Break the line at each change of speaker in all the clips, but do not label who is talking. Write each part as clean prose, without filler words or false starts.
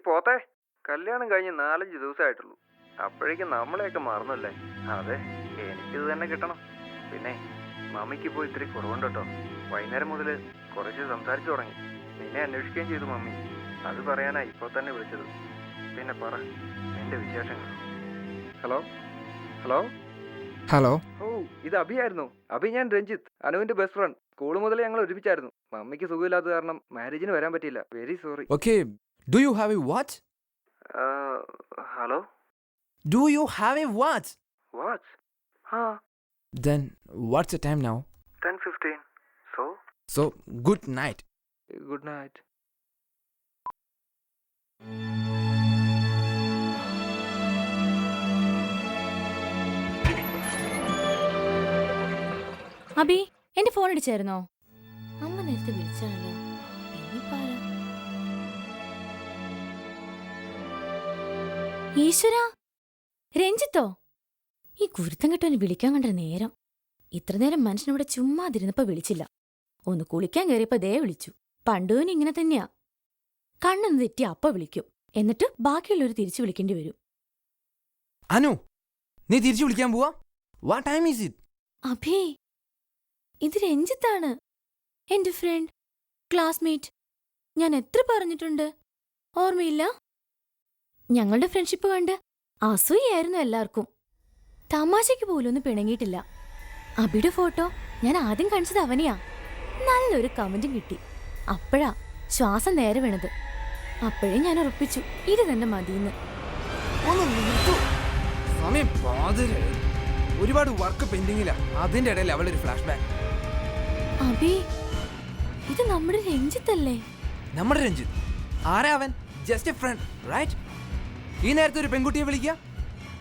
പോത്തെ, കല്യാണം കഴിഞ്ഞ് 4-5 ദിവസമായിട്ടുള്ളൂ. അപ്പോഴേക്കും നമ്മളെയൊക്കെ മറന്നല്ലേ? അതെ, എനിക്കിത് തന്നെ കിട്ടണം. പിന്നെ മമ്മിക്ക് ഇപ്പോൾ ഇത്തിരി കുറവുണ്ട് കേട്ടോ. വൈകുന്നേരം മുതൽ കുറച്ച് സംസാരിച്ചു തുടങ്ങി. നിന്നെ അന്വേഷിക്കുകയും ചെയ്തു മമ്മി. അത് പറയാനാ ഇപ്പോൾ തന്നെ വിളിച്ചത്. പിന്നെ പറ നിന്റെ വിശേഷങ്ങൾ. Hello hello
hello.
ഓ, ഇത് അഭിയായിരുന്നു. അഭി, ഞാൻ രഞ്ജിത്ത്, അനുവിന്റെ ബെസ്റ്റ് ഫ്രണ്ട്. സ്കൂൾ മുതൽ ഞങ്ങൾ ഒരുമിച്ചായിരുന്നു. മമ്മിക്ക് സുഖമില്ലാത്ത കാരണം മാരേജിന് വരാൻ പറ്റിയില്ല. Very sorry.
Okay, do you have a watch?
Hello,
Do you have a watch?
Watch? ആ,
Then what's the time now?
10:15.
So, good night.
Good night.
Abi, എന്റെ ഫോൺ അടിച്ചായിരുന്നോ? അമ്മ നേരത്തെ വിളിച്ചാണല്ലോ. ഇനിയിപ്പാരാ? ഈശ്വരാ, രഞ്ജിത്തോ? ഈ ഗുരുത്തം കെട്ടവന് വിളിക്കാൻ കണ്ട നേരം. ഇത്ര നേരം മനുഷ്യനിവിടെ ചുമ്മാതിരുന്നപ്പോ വിളിച്ചില്ല. ഒന്ന് കുളിക്കാൻ കയറിയപ്പോ ദേ വിളിച്ചു. പണ്ടുവിന് ഇങ്ങനെ തന്നെയാ. കണ്ണൊന്ന് തെറ്റി അപ്പ വിളിക്കും. എന്നിട്ട് ബാക്കിയുള്ളവർ തിരിച്ചു വിളിക്കേണ്ടി വരും.
Anu, നീ തിരിച്ചു വിളിക്കാൻ പോവാ? What time is it?
അഭി, ഇത് രഞ്ജിത്താണ്, എന്റെ ഫ്രണ്ട്, ക്ലാസ്മേറ്റ്. ഞാൻ എത്ര പറഞ്ഞിട്ടുണ്ട്, ഓർമ്മയില്ല? ഞങ്ങളുടെ ഫ്രണ്ട്ഷിപ്പ് കണ്ട് അസൂയായിരുന്നു എല്ലാവർക്കും. തമാശയ്ക്ക് പോലും ഒന്നും പിണങ്ങിയിട്ടില്ല. അബിയുടെ ഫോട്ടോ ഞാൻ ആദ്യം കാണിച്ചത് അവനെയാ. നല്ലൊരു കമന്റും കിട്ടി. അപ്പോഴാ ശ്വാസം നേരെ വീണത്. അപ്പോഴേ ഞാൻ ഉറപ്പിച്ചു ഇത് തന്നെ മതിയെന്ന്.
ഒന്ന് നിർത്തൂ. സമയം പാതിരായി. ഒരുപാട് വർക്ക് പെൻഡിങ്ങില്ല. അതിന്റെ ഇടയിൽ അവളൊരു ഫ്ലാഷ് ബാക്ക്.
അബി, ഇത് നമ്മുടെ രഞ്ജിത്തല്ലേ?
നമ്മുടെ രഞ്ജിത്ത് ആരാ അവൻ? Just a friend, right? ഈ നേരത്തെ ഒരു പെൺകുട്ടിയെ വിളിക്കുക,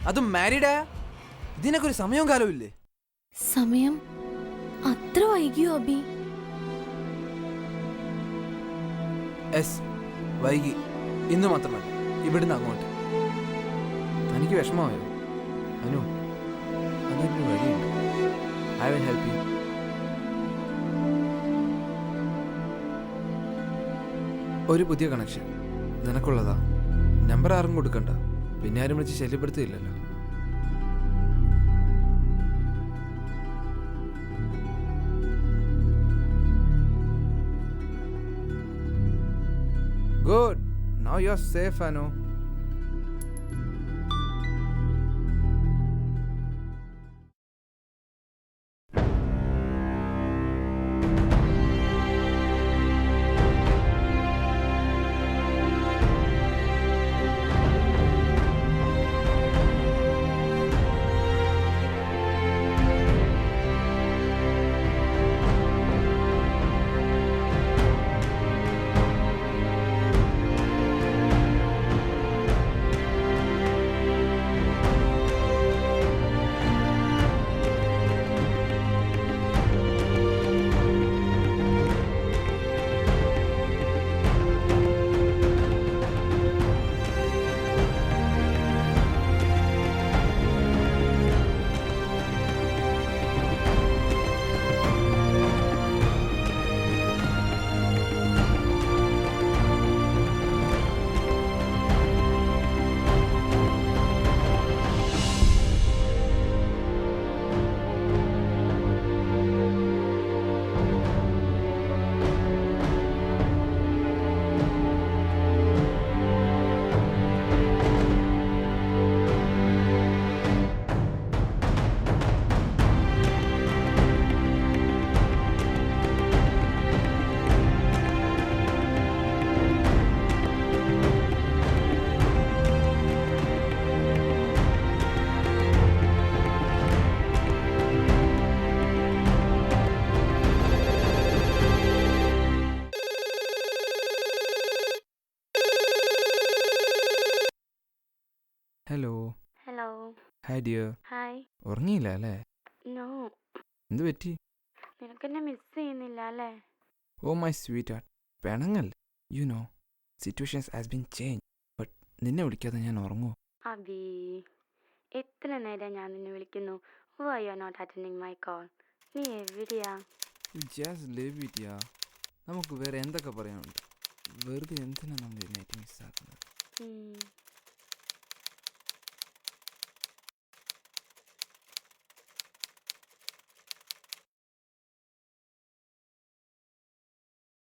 അതും മാരീഡായ? ഇതിനൊക്കെ ഒരു സമയവും കാലവും ഇല്ലേ?
സമയം അത്ര വൈകിയോ അബി?
എസ്, വൈകി. ഇന്ന് മാത്രമല്ല, ഇവിടുന്ന് അങ്ങോട്ട്. തനിക്ക് വിഷമമായോ അനു? അതിനൊരു വഴിയുണ്ട്. I will help you. ഒരു പുതിയ കണക്ഷൻ നിനക്കുള്ളതാ. നമ്പർ ആരും കൊടുക്കണ്ട. പിന്നെ ആരും വിളിച്ച് ശല്യപ്പെടുത്തിയില്ലല്ലോ. Good. Now you're safe, Anu. Hello.
Hello.
Hi dear.
Hi.
ഉറങ്ങിയില്ല അല്ലേ?
നോ.
എന്ത് പറ്റി?
നിനക്കെന്നെ മിസ് ചെയ്യുന്നില്ല അല്ലേ?
ഓ മൈ സ്വീറ്റ് ഹാർട്ട്, പെണങ്ങല്ലേ. You know situations has been change. But നിന്നെ വിളിക്കാതെ ഞാൻ ഉറങ്ങുമോ?
അബി, എത്ര നേരം ഞാൻ നിന്നെ വിളിക്കുന്നു. Why you are not attending my call? നീ എവിടെയാ?
ജസ്റ്റ് ലിവ് ഇറ്റ് യാ. നമുക്ക് വേറെ എന്തൊക്കെ പറയാനുണ്ട്? വെറുതെ എന്തിനാ നമ്മൾ ഇതിനായിട്ട് മിസ്സാക്കുന്നത്?
ഉം.